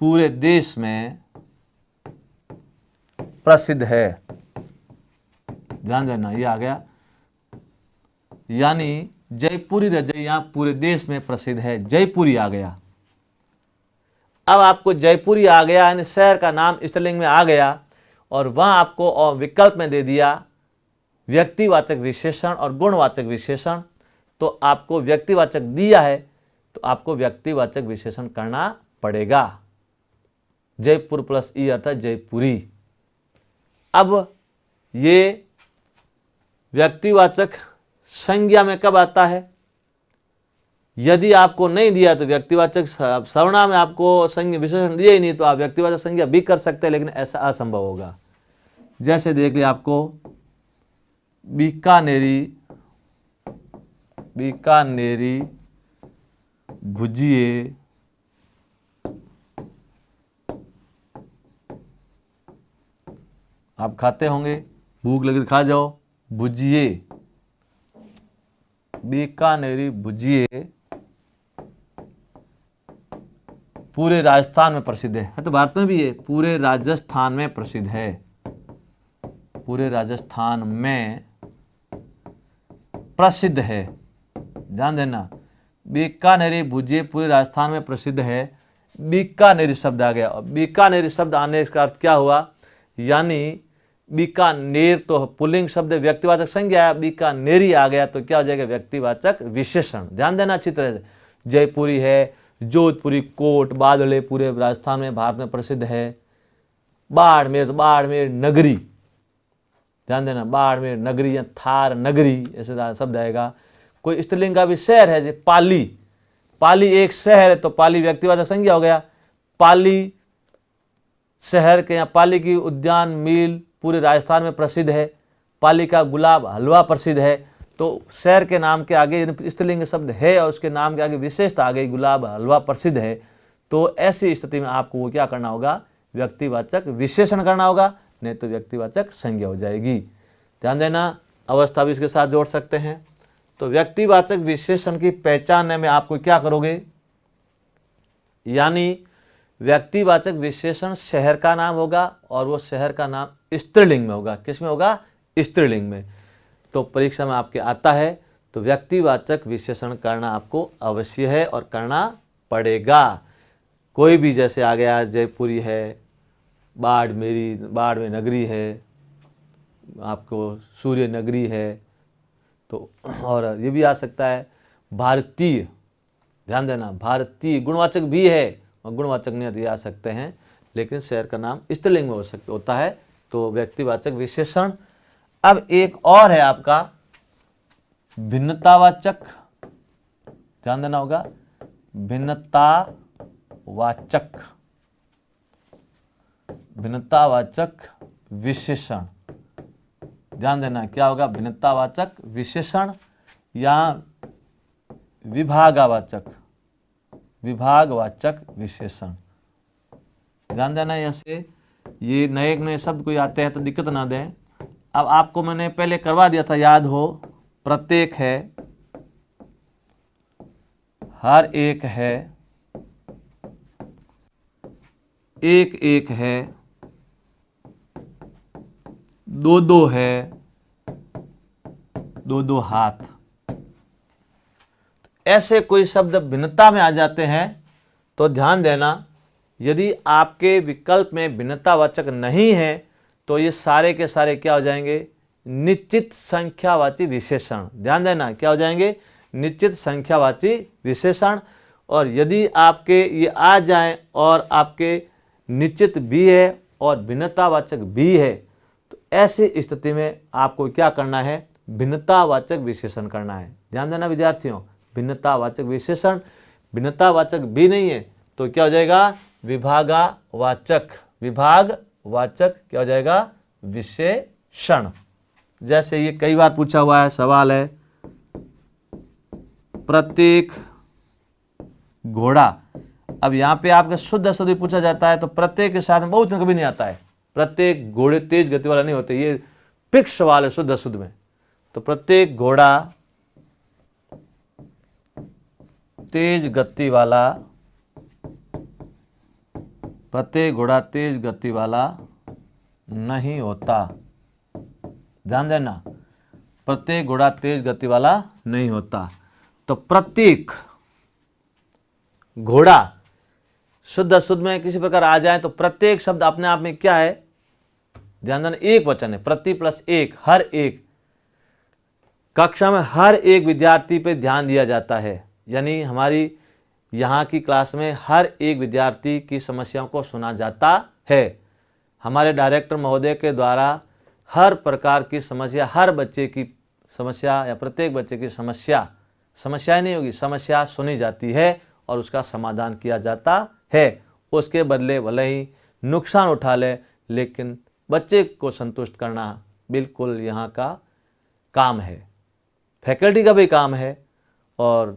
पूरे देश में प्रसिद्ध है। ध्यान देना, ये आ गया, यानी जयपुरी रजाइया पूरे देश में प्रसिद्ध है, जयपुरी आ गया। अब आपको जयपुरी आ गया, यानी शहर का नाम स्त्रीलिंग में आ गया, और वहां आपको और विकल्प में दे दिया व्यक्तिवाचक विशेषण और गुणवाचक विशेषण। तो आपको व्यक्तिवाचक दिया है तो आपको व्यक्तिवाचक विशेषण करना पड़ेगा। जयपुर प्लस ई अर्थात जयपुरी। अब ये व्यक्तिवाचक संज्ञा में कब आता है? यदि आपको नहीं दिया तो व्यक्तिवाचक सर्वनाम में आपको संज्ञा विशेषण दिया ही नहीं तो आप व्यक्तिवाचक संज्ञा भी कर सकते हैं, लेकिन ऐसा असंभव होगा। जैसे देख लिया आपको बीकानेरी भुजिए आप खाते होंगे, भूख लगी खा जाओ, भुजिए, बीकानेरी भुजिए पूरे राजस्थान में प्रसिद्ध है। तो भारत में भी है, पूरे राजस्थान में प्रसिद्ध है, पूरे राजस्थान में प्रसिद्ध है। ध्यान देना, बीकानेरी भुजिए पूरे राजस्थान में प्रसिद्ध है। बीकानेरी शब्द आ गया, और बीकानेरी शब्द आने का अर्थ क्या हुआ? यानी बीकानेर तो पुल्लिंग शब्द व्यक्तिवाचक संज्ञा है, बीकानेरी आ गया तो क्या हो जाएगा? व्यक्तिवाचक विशेषण। ध्यान देना अच्छी तरह से। जयपुरी है, जोधपुरी, कोट, बादले पूरे राजस्थान में भारत में प्रसिद्ध है। बाड़मेर तो बाड़मेर नगरी, ध्यान देना, बाड़मेर नगरी या थार नगरी ऐसे शब्द आएगा। कोई स्त्रीलिंग का भी शहर है, जैसे पाली, पाली एक शहर है तो पाली व्यक्तिवाचक संज्ञा हो गया। पाली शहर के या पाली की उद्यान मिल पूरे राजस्थान में प्रसिद्ध है। पाली का गुलाब हलवा प्रसिद्ध है। तो शहर के नाम के आगे स्त्रीलिंग शब्द है और उसके नाम के आगे विशेषता आ गई, गुलाब हलवा प्रसिद्ध है। तो ऐसी स्थिति में आपको वो क्या करना होगा? व्यक्तिवाचक विशेषण करना होगा, नहीं तो व्यक्तिवाचक संज्ञा हो जाएगी। ध्यान देना, अवस्था भी इसके साथ जोड़ सकते हैं। तो व्यक्तिवाचक विशेषण की पहचानने में आपको क्या करोगे? यानी व्यक्तिवाचक विशेषण शहर का नाम होगा और वो शहर का नाम स्त्रीलिंग में होगा। किस में होगा? स्त्रीलिंग में। तो परीक्षा में आपके आता है तो व्यक्तिवाचक विशेषण करना आपको अवश्य है और करना पड़ेगा। कोई भी जैसे आ गया जयपुरी है, बाड़मेर नगरी है, आपको सूर्य नगरी है, तो और ये भी आ सकता है भारतीय। ध्यान देना, भारतीय गुणवाचक भी है और गुणवाचक नहीं आ सकते हैं, लेकिन शहर का नाम स्त्रीलिंग में होता है तो व्यक्तिवाचक विशेषण। अब एक और है आपका भिन्नतावाचक, ध्यान देना होगा, भिन्नतावाचक विशेषण। ध्यान देना क्या होगा? भिन्नतावाचक विशेषण या विभागवाचक विशेषण। ध्यान देना, ऐसे ये नए शब्द कोई आते हैं तो दिक्कत ना दें। अब आपको मैंने पहले करवा दिया था, याद हो, प्रत्येक है, हर एक है, एक एक है, दो दो है, दो दो हाथ। ऐसे कोई शब्द भिन्नता में आ जाते हैं तो ध्यान देना, यदि आपके विकल्प में भिन्नतावाचक नहीं है तो ये सारे के सारे क्या हो जाएंगे? निश्चित संख्यावाची विशेषण। ध्यान देना, क्या हो जाएंगे? निश्चित संख्यावाची विशेषण। और यदि आपके ये आ जाएं और आपके निश्चित भी है और भिन्नतावाचक भी है तो ऐसी स्थिति में आपको क्या करना है? भिन्नतावाचक विशेषण करना है। ध्यान देना विद्यार्थियों, भिन्नतावाचक विशेषण। भिन्नतावाचक भी नहीं है तो क्या हो जाएगा? विभागवाचक क्या हो जाएगा? विशेषण। जैसे ये कई बार पूछा हुआ है, सवाल है, प्रत्येक घोड़ा। अब यहाँ पे आपका शुद्ध शुद्ध पूछा जाता है तो प्रत्येक के साथ में बहुत कभी नहीं आता है। प्रत्येक घोड़े तेज गति वाला नहीं होते, ये फिक्स सवाल है शुद्ध शुद्ध में। तो प्रत्येक घोड़ा तेज गति वाला, प्रत्येक घोड़ा तेज गति वाला नहीं होता। ध्यान देना, प्रत्येक घोड़ा तेज गति वाला नहीं होता। तो प्रत्येक घोड़ा शुद्ध शुद्ध में किसी प्रकार आ जाए तो प्रत्येक शब्द अपने आप में क्या है? ध्यान देना, एक वचन है, प्रति प्लस एक, हर एक। कक्षा में हर एक विद्यार्थी पे ध्यान दिया जाता है, यानी हमारी यहाँ की क्लास में हर एक विद्यार्थी की समस्याओं को सुना जाता है। हमारे डायरेक्टर महोदय के द्वारा हर प्रकार की समस्या, हर बच्चे की समस्या या प्रत्येक बच्चे की समस्याएं नहीं होगी, समस्या सुनी जाती है और उसका समाधान किया जाता है। उसके बदले भले ही नुकसान उठा ले, लेकिन बच्चे को संतुष्ट करना बिल्कुल यहाँ का काम है, फैकल्टी का भी काम है और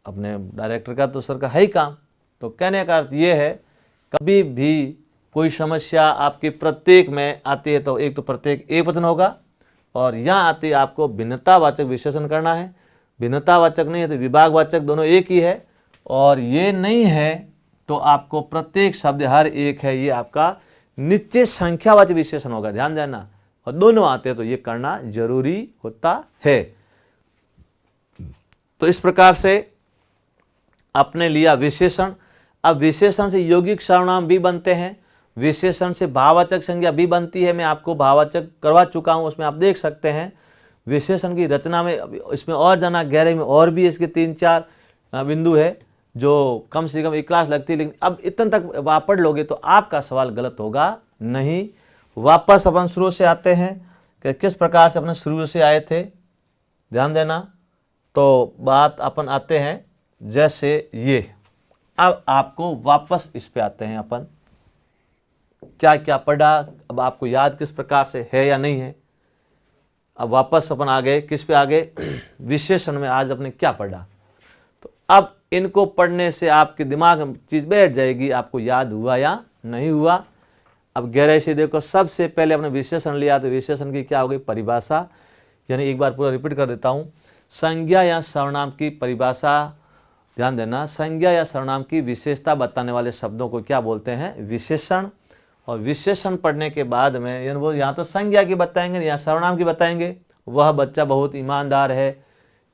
अपने डायरेक्टर का तो सर का है ही काम। तो कहने का अर्थ ये है, कभी भी कोई समस्या आपके प्रत्येक में आती है तो एक तो प्रत्येक एक वचन होगा और यहाँ आती है आपको भिन्नतावाचक विशेषण करना है। भिन्नतावाचक नहीं है तो विभागवाचक, दोनों एक ही है। और ये नहीं है तो आपको प्रत्येक शब्द हर एक है, ये आपका निश्चित संख्यावाचक विशेषण होगा, ध्यान देना। और दोनों आते हैं तो ये करना जरूरी होता है। तो इस प्रकार से आपने लिया विशेषण। अब विशेषण से यौगिक सर्वनाम भी बनते हैं, विशेषण से भाववाचक संज्ञा भी बनती है। मैं आपको भाववाचक करवा चुका हूं, उसमें आप देख सकते हैं। विशेषण की रचना में इसमें और जाना गहराई में, और भी इसके 3-4 बिंदु है जो कम से कम एक क्लास लगती है, लेकिन अब इतना तक आप पढ़ लोगे तो आपका सवाल गलत होगा नहीं। वापस अपन शुरू से आते हैं कि किस प्रकार से अपन शुरू से आए थे, ध्यान देना। तो बात अपन आते हैं जैसे ये, अब आपको वापस इस पे आते हैं, अपन क्या क्या पढ़ा, अब आपको याद किस प्रकार से है या नहीं है। अब वापस अपन आ गए, किस पे आ गए, विशेषण में आज अपने क्या पढ़ा। तो अब इनको पढ़ने से आपके दिमाग में चीज़ बैठ जाएगी, आपको याद हुआ या नहीं हुआ। अब गहराई से देखो, सबसे पहले अपने विशेषण लिया तो विशेषण की क्या हो गई, परिभाषा। यानी एक बार पूरा रिपीट कर देता हूँ, संज्ञा या सर्वनाम की परिभाषा, ध्यान देना। संज्ञा या सर्वनाम की विशेषता बताने वाले शब्दों को क्या बोलते हैं, विशेषण। और विशेषण पढ़ने के बाद में यानी वो यहाँ तो संज्ञा की बताएंगे, यहाँ सर्वनाम की बताएंगे। वह बच्चा बहुत ईमानदार है,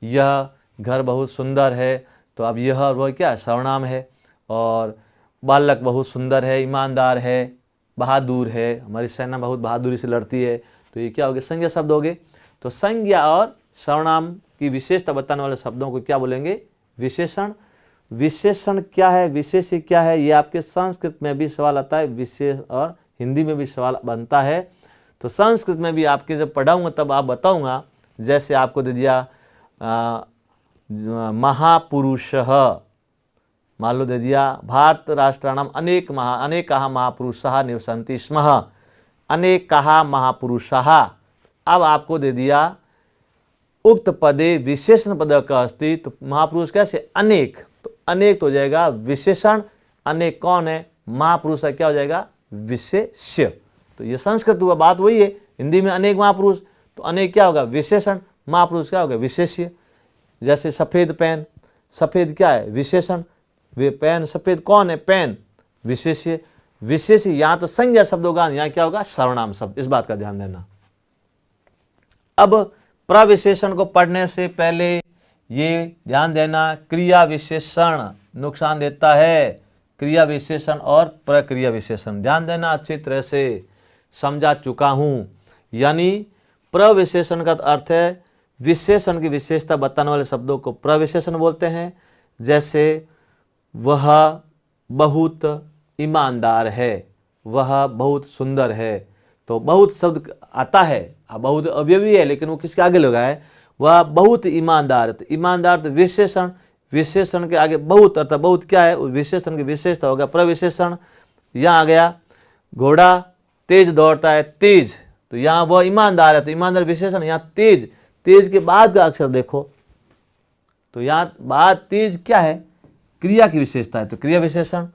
यह घर बहुत सुंदर है, तो अब यह और वह क्या सर्वनाम है। और बालक बहुत सुंदर है, ईमानदार है, बहादुर है, हमारी सेना बहुत बहादुरी से लड़ती है, तो ये क्या हो गए, संज्ञा शब्द हो गए। तो संज्ञा और सर्वनाम की विशेषता बताने वाले शब्दों को क्या बोलेंगे, विशेषण। विशेषण क्या है, विशेष्य क्या है, ये आपके संस्कृत में भी सवाल आता है, विशेष, और हिंदी में भी सवाल बनता है। तो संस्कृत में भी आपके जब पढ़ाऊंगा तब आप बताऊंगा। जैसे आपको दे दिया महापुरुषः, मान लो दे दिया भारत राष्ट्राणाम अनेकाः महापुरुषाः निवसन्ति स्म, अनेकाः महापुरुषाः। अब आपको दे दिया उक्त पदे विशेषण पद का अस्ति, तो महापुरुष कैसे, अनेक, तो अनेक तो हो जाएगा विशेषण। अनेक कौन है, महापुरुष क्या हो जाएगा, विशेष्य। तो ये संस्कृत हुआ, बात वही है। हिंदी में अनेक महापुरुष, तो अनेक क्या होगा, विशेषण, महापुरुष क्या होगा, विशेष्य। जैसे सफेद पेन, सफेद क्या है, विशेषण, वे पेन सफेद कौन है, पेन, विशेष्य। विशेष्य यहाँ तो संज्ञा शब्द होगा, यहाँ क्या होगा, सर्वनाम शब्द, इस बात का ध्यान देना। अब प्रविशेषण को पढ़ने से पहले ये ध्यान देना, क्रिया विशेषण नुकसान देता है। क्रिया विशेषण और प्रक्रिया विशेषण ध्यान देना, अच्छी तरह से समझा चुका हूँ। यानी प्रविशेषण का अर्थ है विशेषण की विशेषता बताने वाले शब्दों को प्रविशेषण बोलते हैं। जैसे वह बहुत ईमानदार है, वह बहुत सुंदर है, तो बहुत शब्द आता है, बहुत अवयवी है, लेकिन वो किसके आगे लगा है, वह बहुत ईमानदार है। तो ईमानदार तो विशेषण, विशेषण के आगे बहुत, अर्थात बहुत क्या है, विशेषण की विशेषता होगा प्रविशेषण। यहाँ आ गया घोड़ा तेज दौड़ता है, तेज, तो यहाँ वह ईमानदार है, तो ईमानदार विशेषण। यहाँ तेज, तेज के बाद का अक्षर देखो, तो यहाँ बाद तेज क्या है, क्रिया की विशेषता है, तो क्रिया विशेषण।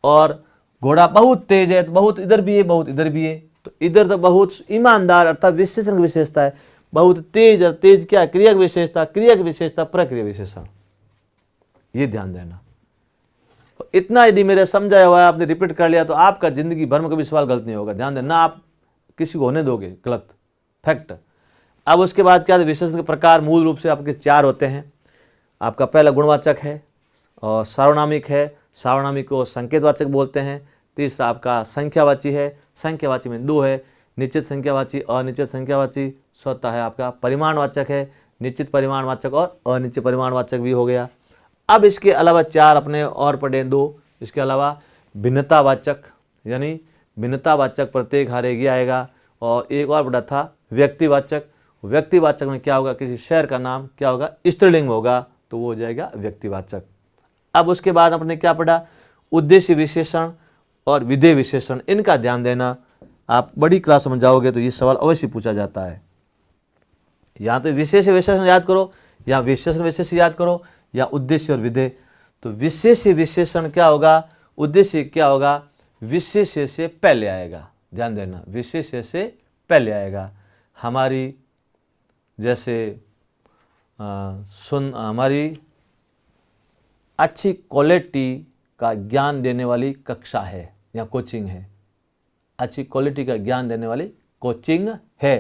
और घोड़ा बहुत तेज है, तो बहुत इधर भी है, बहुत इधर भी है, तो इधर तो बहुत ईमानदार अर्थात विशेषण की विशेषता है। बहुत तेज, और तेज क्या, क्रिया की विशेषता, क्रिया की विशेषता प्रक्रिया विशेषण, ये ध्यान देना। तो इतना यदि मेरे समझाया हुआ है, आपने रिपीट कर लिया, तो आपका जिंदगी भर में कभी सवाल गलत नहीं होगा, ध्यान देना। आप किसी को होने दोगे गलत, फैक्ट। अब उसके बाद क्या, विशेषण के प्रकार मूल रूप से आपके 4 होते हैं। आपका पहला गुणवाचक है और सार्वनामिक है, सार्वनामिक को संकेतवाचक बोलते हैं। तीसरा आपका संख्यावाची है, संख्यावाची में 2 है, निश्चित संख्यावाची, अनिश्चित संख्यावाची। चौथा है आपका परिमाणवाचक है, निश्चित परिमाणवाचक और अनिश्चित परिमाणवाचक भी हो गया। अब इसके अलावा 4 अपने और पढ़े, 2 इसके अलावा भिन्नतावाचक, यानी भिन्नतावाचक प्रत्येक हर एक ही आएगा। और एक और पढ़ा था व्यक्तिवाचक, व्यक्तिवाचक में क्या होगा, किसी शहर का नाम क्या होगा, स्त्रीलिंग होगा, तो वो हो जाएगा व्यक्तिवाचक। अब उसके बाद आपने क्या पढ़ा, उद्देश्य विशेषण और विधेय विशेषण, इनका ध्यान देना। आप बड़ी क्लास में जाओगे तो ये सवाल अवश्य पूछा जाता है। या तो विशेष विशेषण याद करो, या विशेषण विशेष याद करो, या उद्देश्य और विधेय। तो विशेष विशेषण क्या होगा, उद्देश्य क्या होगा, विशेष से पहले आएगा। ध्यान देना, विशेष से पहले आएगा। हमारी जैसे हमारी अच्छी क्वालिटी का ज्ञान देने वाली कक्षा है या कोचिंग है। अच्छी क्वालिटी का ज्ञान देने वाली कोचिंग है।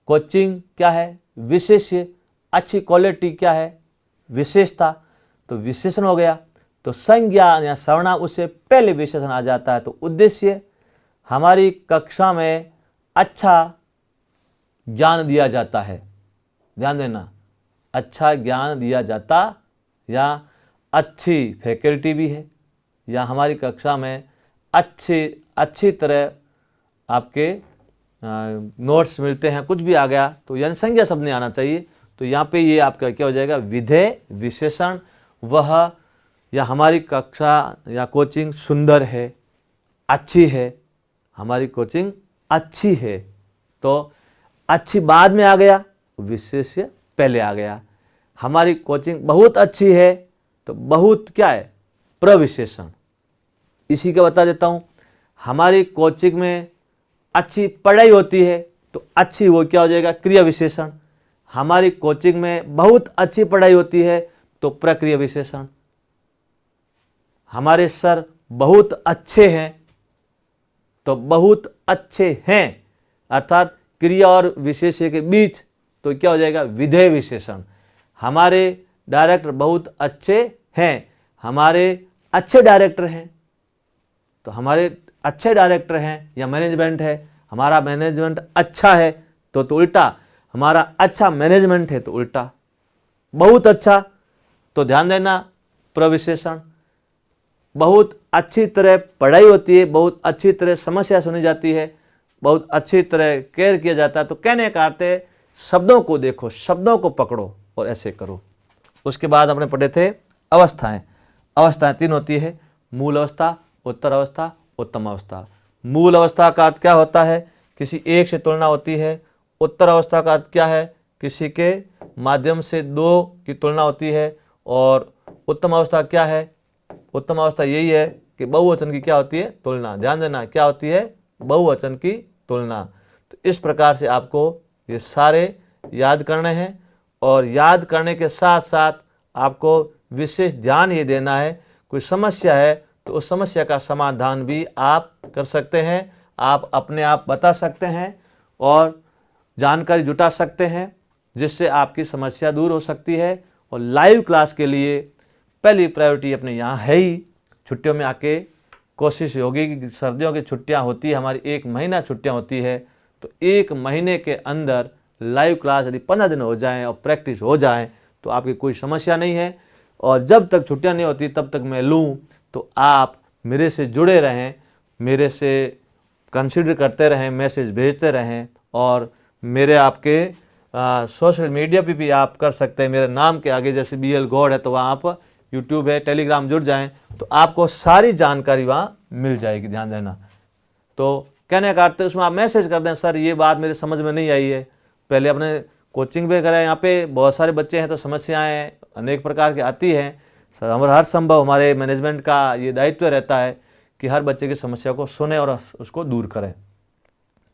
कोचिंग क्या है, विशेष्य। अच्छी क्वालिटी क्या है, विशेषता। तो विशेषण हो गया। तो संज्ञा या सर्वनाम उससे पहले विशेषण आ जाता है। तो उद्देश्य, हमारी कक्षा में अच्छा ज्ञान दिया जाता है। ध्यान देना, अच्छा ज्ञान दिया जाता, या अच्छी फैकल्टी भी है, या हमारी कक्षा में अच्छी तरह आपके नोट्स मिलते हैं, कुछ भी आ गया तो यानी संज्ञा शब्द नहीं आना चाहिए। तो यहाँ पे ये आपका क्या हो जाएगा, विधेय विशेषण। वह या हमारी कक्षा या कोचिंग सुंदर है, अच्छी है। हमारी कोचिंग अच्छी है, तो अच्छी बाद में आ गया, विशेष्य पहले आ गया। हमारी कोचिंग बहुत अच्छी है, तो बहुत क्या है, प्रविशेषण। इसी का बता देता हूँ, हमारी कोचिंग में अच्छी पढ़ाई होती है, तो अच्छी वो क्या हो जाएगा, क्रिया विशेषण। हमारी कोचिंग में बहुत अच्छी पढ़ाई होती है, तो प्रक्रिया विशेषण। हमारे सर बहुत अच्छे हैं, तो बहुत अच्छे हैं, अर्थात क्रिया और विशेष्य के बीच, तो क्या हो जाएगा, विधेय विशेषण। हमारे डायरेक्टर बहुत अच्छे हैं, हमारे अच्छे डायरेक्टर हैं, तो हमारे अच्छे डायरेक्टर हैं, या मैनेजमेंट है, हमारा मैनेजमेंट अच्छा है, तो उल्टा, हमारा अच्छा मैनेजमेंट है, तो उल्टा। बहुत अच्छा, तो ध्यान देना, प्रविशेषण। बहुत अच्छी तरह पढ़ाई होती है, बहुत अच्छी तरह समस्या सुनी जाती है, बहुत अच्छी तरह केयर किया जाता है। तो कहने का अर्थ है, शब्दों को देखो, शब्दों को पकड़ो और ऐसे करो। उसके बाद हमने पढ़े थे अवस्थाएं। अवस्थाएं 3 होती है, मूल अवस्था, उत्तर अवस्था, उत्तम अवस्था। मूल अवस्था का अर्थ क्या होता है, किसी एक से तुलना होती है। उत्तर अवस्था का अर्थ क्या है, किसी के माध्यम से 2 की तुलना होती है। और उत्तम अवस्था क्या है, उत्तम अवस्था यही है कि बहुवचन की क्या होती है, तुलना। ध्यान देना, क्या होती है, बहुवचन की तुलना। तो इस प्रकार से आपको ये सारे याद करने हैं, और याद करने के साथ साथ आपको विशेष ध्यान ये देना है, कोई समस्या है तो उस समस्या का समाधान भी आप कर सकते हैं, आप अपने आप बता सकते हैं और जानकारी जुटा सकते हैं, जिससे आपकी समस्या दूर हो सकती है। और लाइव क्लास के लिए पहली प्रायोरिटी अपने यहाँ है ही। छुट्टियों में आके कोशिश होगी कि सर्दियों की छुट्टियाँ होती है, हमारी 1 महीना छुट्टियाँ होती है, तो 1 महीने के अंदर लाइव क्लास यदि 15 दिन हो जाएं और प्रैक्टिस हो जाए तो आपकी कोई समस्या नहीं है। और जब तक छुट्टियां नहीं होती तब तक मैं लूँ, तो आप मेरे से जुड़े रहें, मेरे से कंसिडर करते रहें, मैसेज भेजते रहें। और मेरे आपके सोशल मीडिया पे भी आप कर सकते हैं, मेरे नाम के आगे जैसे BL गौड़ है तो वहाँ आप यूट्यूब है, टेलीग्राम जुड़ जाएं तो आपको सारी जानकारी वहाँ मिल जाएगी। ध्यान देना, तो कहने का अर्थ है उसमें आप मैसेज कर दें, सर ये बात मेरे समझ में नहीं आई है। पहले अपने कोचिंग पे करें, यहाँ पे बहुत सारे बच्चे हैं तो समस्याएं अनेक प्रकार की आती हैं। हमारा हर संभव हमारे मैनेजमेंट का ये दायित्व रहता है कि हर बच्चे की समस्या को सुने और उसको दूर करें।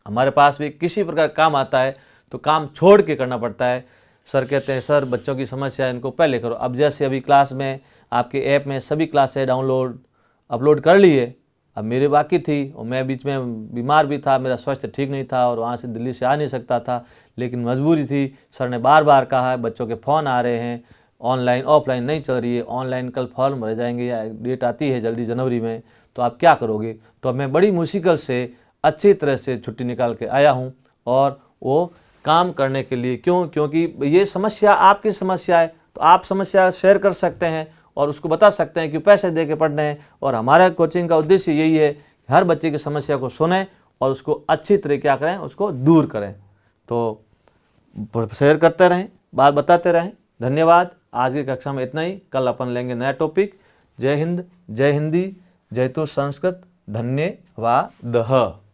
हमारे पास भी किसी प्रकार काम आता है तो काम छोड़ के करना पड़ता है। सर कहते हैं सर बच्चों की समस्या है इनको पहले करो। अब जैसे अभी क्लास में आपके ऐप में सभी क्लासें अपलोड कर लिए, अब मेरी बाकी थी और मैं बीच में बीमार भी था, मेरा स्वास्थ्य ठीक नहीं था और वहाँ से दिल्ली से आ नहीं सकता था, लेकिन मजबूरी थी। सर ने बार बार कहा है बच्चों के फ़ोन आ रहे हैं, ऑनलाइन ऑफलाइन नहीं चल रही है, ऑनलाइन कल फॉर्म भरे जाएंगे या डेट आती है जल्दी जनवरी में, तो आप क्या करोगे। तो अब मैं बड़ी मुश्किल से अच्छी तरह से छुट्टी निकाल के आया हूँ और वो काम करने के लिए। क्योंकि ये समस्या आपकी समस्या है, तो आप समस्या शेयर कर सकते हैं और उसको बता सकते हैं कि पैसे दे के पढ़ने हैं। और हमारा कोचिंग का उद्देश्य यही है कि हर बच्चे की समस्या को सुनें और उसको अच्छी तरह क्या करें, उसको दूर करें। तो शेयर करते रहें, बात बताते रहें। धन्यवाद। आज की कक्षा में इतना ही। कल अपन लेंगे नया टॉपिक। जय हिंद, जय हिंदी, जय तो संस्कृत। धन्यवाद।